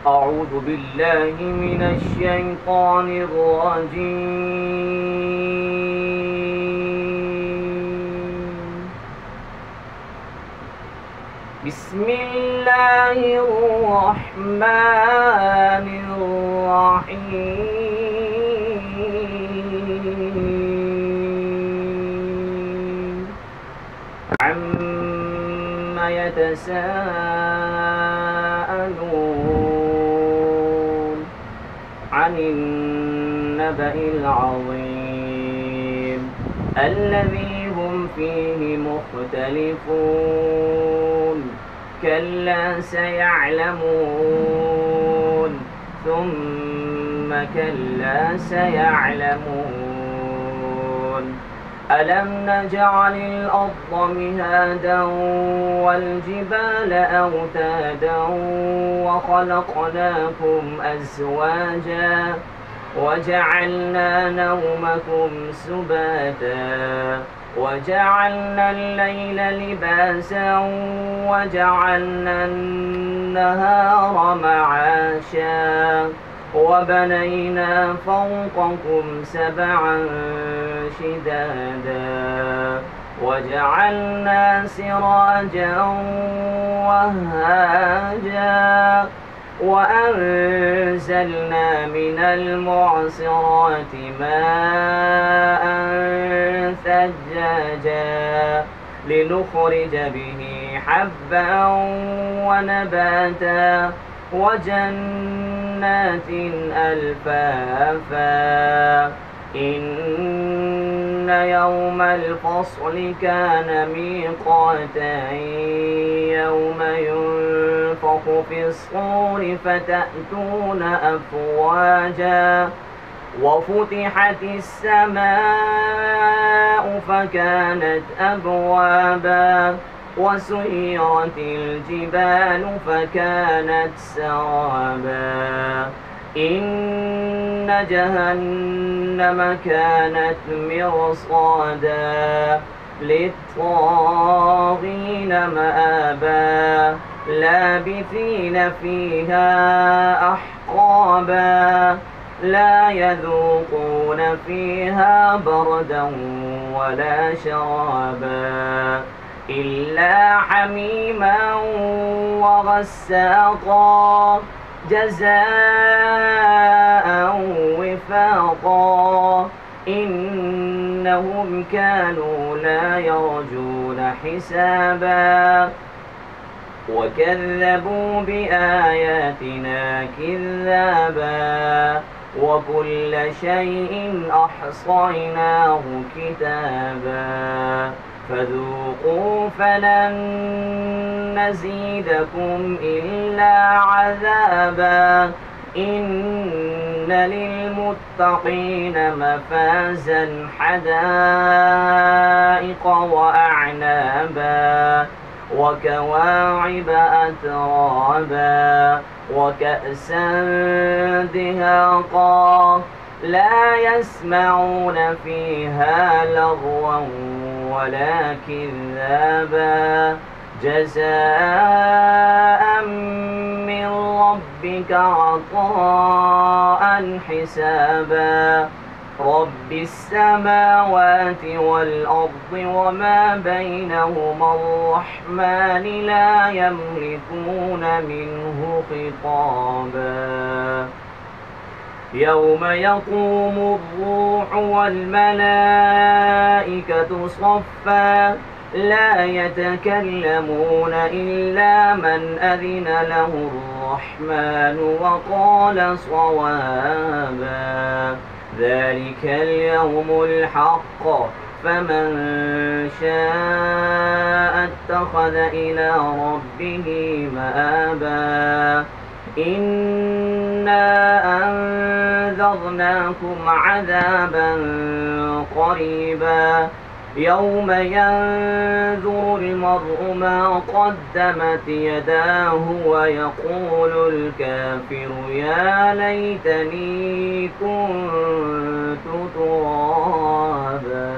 أعوذ بالله من الشيطان الرجيم. بسم الله الرحمن الرحيم. عما يتساءلون عن النبأ العظيم الذي هم فيه مختلفون. كلا سيعلمون ثم كلا سيعلمون. ألم نجعل الأرض مهادا والجبال أوتادا وخلقناكم أزواجا وجعلنا نومكم سباتا وجعلنا الليل لباسا وجعلنا النهار معاشا وبنينا فوقكم سبعا شدادا وجعلنا سراجا وهاجا وأنزلنا من المعصرات ماء ثجاجا لنخرج به حبا ونباتا وجنات ألفافا. إن يوم الفصل كان ميقاتا يوم ينفخ في الصور فتأتون أفواجا وفتحت السماء فكانت أبوابا وسيرت الجبال فكانت سرابا. إن جهنم كانت مرصادا للطاغين مآبا لابثين فيها أحقابا لا يذوقون فيها بردا ولا شرابا إلا حميما وغساقا جزاء وفاقا. إنهم كانوا لا يرجون حسابا وكذبوا بآياتنا كذابا وكل شيء أحصيناه كتابا فذوقوا فلن نزيدكم إلا عذابا. إن للمتقين مفازا حدائق وأعنابا وكواعب أترابا وكأسا دهاقا لا يسمعون فيها لغوا ولا كذابا جزاء من ربك عطاء حسابا. رب السماوات والأرض وما بينهما الرحمن لا يملكون منه خطابا. يوم يقوم الروح والملائكة صفا لا يتكلمون إلا من أذن له الرحمن وقال صوابا. ذلك اليوم الحق فمن شاء اتخذ إلى ربه مآبا. إنا أنذرناكم عذابا قريبا يوم ينظر المرء ما قدمت يداه ويقول الكافر يا ليتني كنت ترابا.